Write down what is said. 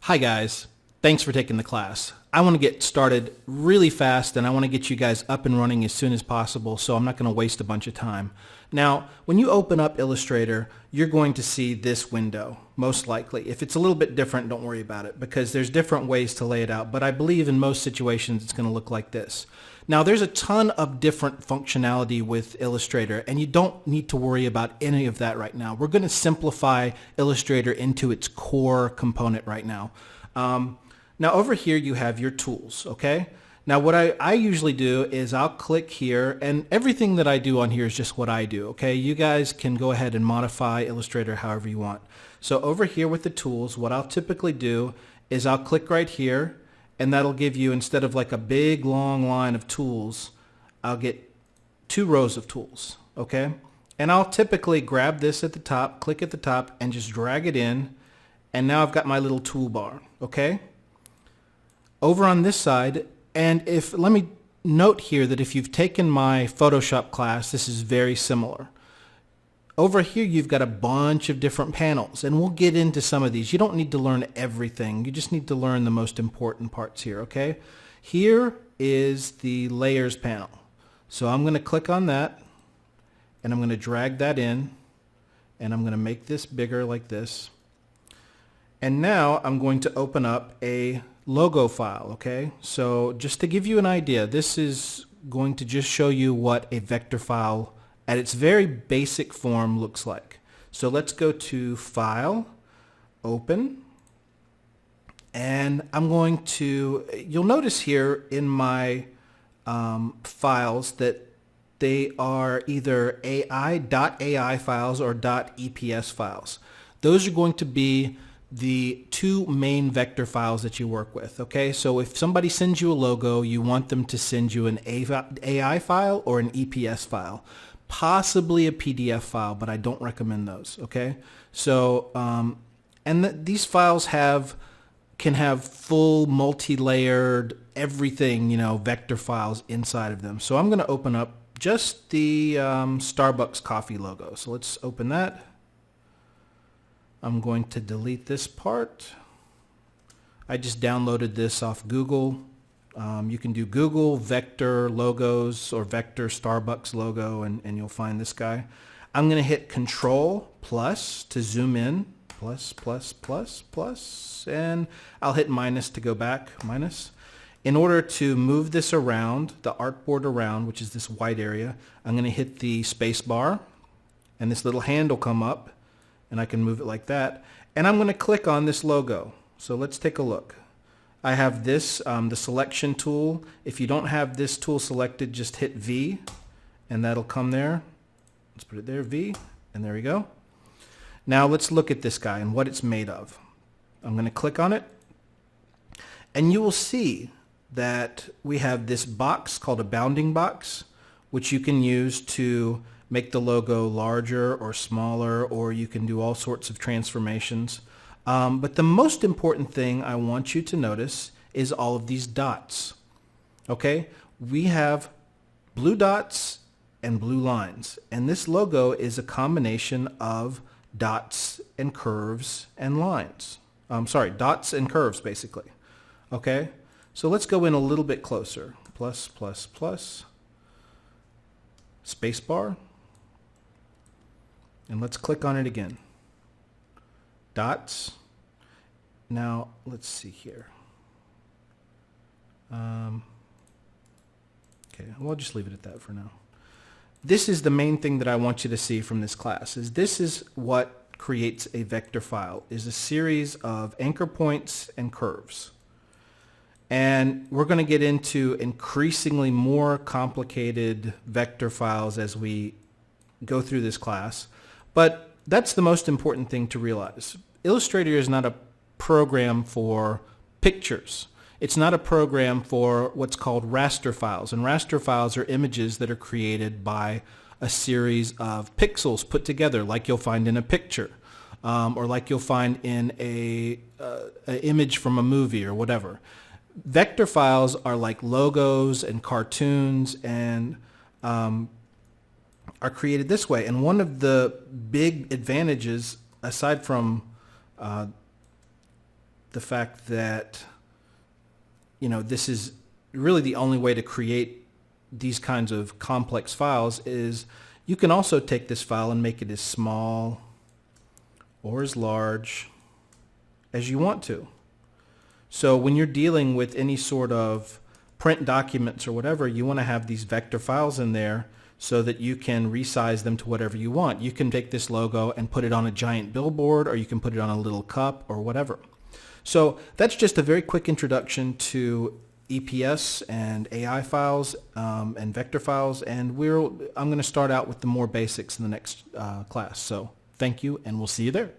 Hi guys, thanks for taking the class. I want to get started really fast and I want to get you guys up and running as soon as possible, so I'm not going to waste a bunch of time. Now, when you open up Illustrator, you're going to see this window, most likely. If it's a little bit different, don't worry about it because there's different ways to lay it out, but I believe in most situations it's going to look like this. Now, there's a ton of different functionality with Illustrator, and you don't need to worry about any of that right now. We're going to simplify Illustrator into its core component right now. Now, over here you have your tools, okay? Now, what I usually do is I'll click here, and everything that I do on here is just what I do, okay? You guys can go ahead and modify Illustrator however you want. So over here with the tools, what I'll typically do is I'll click right here, and that'll give you, instead of like a big long line of tools, I'll get 2 rows of tools, okay? And I'll typically grab this at the top, click at the top, and just drag it in, and now I've got my little toolbar, okay? Over on this side, and let me note here that if you've taken my Photoshop class, this is very similar. Over here you've got a bunch of different panels, and we'll get into some of these. You don't need to learn everything. You just need to learn the most important parts here, okay? Here is the layers panel. So I'm going to click on that, and I'm going to drag that in, and I'm going to make this bigger like this. And now I'm going to open up a logo file, okay? So just to give you an idea, this is going to just show you what a vector file at its very basic form looks like. So let's go to File, Open, and I'm going to, you'll notice here in my files that they are either .ai files or .eps files. Those are going to be the 2 main vector files that you work with, okay? So if somebody sends you a logo, you want them to send you an AI file or an EPS file. Possibly a PDF file, but I don't recommend those, okay? So, these files can have full multi-layered everything, vector files inside of them. So I'm going to open up just the Starbucks coffee logo. So let's open that. I'm going to delete this part. I just downloaded this off Google. You can do Google vector logos or vector Starbucks logo, and you'll find this guy. I'm going to hit Control plus to zoom in, plus, and I'll hit minus to go back, minus. In order to move this around, the artboard around, which is this white area, I'm going to hit the space bar, and this little hand will come up, and I can move it like that. And I'm going to click on this logo. So let's take a look. I have this, the selection tool. If you don't have this tool selected, just hit V, and that'll come there. Let's put it there, V, and there we go. Now let's look at this guy and what it's made of. I'm going to click on it, and you will see that we have this box called a bounding box, which you can use to make the logo larger or smaller, or you can do all sorts of transformations. But the most important thing I want you to notice is all of these dots. Okay? We have blue dots and blue lines, and this logo is a combination of dots and curves and lines. Dots and curves basically. Okay? So let's go in a little bit closer. Plus, space bar. And let's click on it again. Dots. Now, let's see here. Okay, we'll just leave it at that for now. This is the main thing that I want you to see from this class. This is what creates a vector file, is a series of anchor points and curves. And we're going to get into increasingly more complicated vector files as we go through this class. But that's the most important thing to realize. Illustrator is not a program for pictures. It's not a program for what's called raster files. And raster files are images that are created by a series of pixels put together, like you'll find in a picture, or like you'll find in an image from a movie or whatever. Vector files are like logos and cartoons and are created this way. And one of the big advantages, aside from the the fact that, this is really the only way to create these kinds of complex files is you can also take this file and make it as small or as large as you want to. So when you're dealing with any sort of print documents or whatever, you want to have these vector files in there so that you can resize them to whatever you want. You can take this logo and put it on a giant billboard, or you can put it on a little cup or whatever. So that's just a very quick introduction to EPS and AI files and vector files, and I'm going to start out with the more basics in the next class. So thank you, and we'll see you there.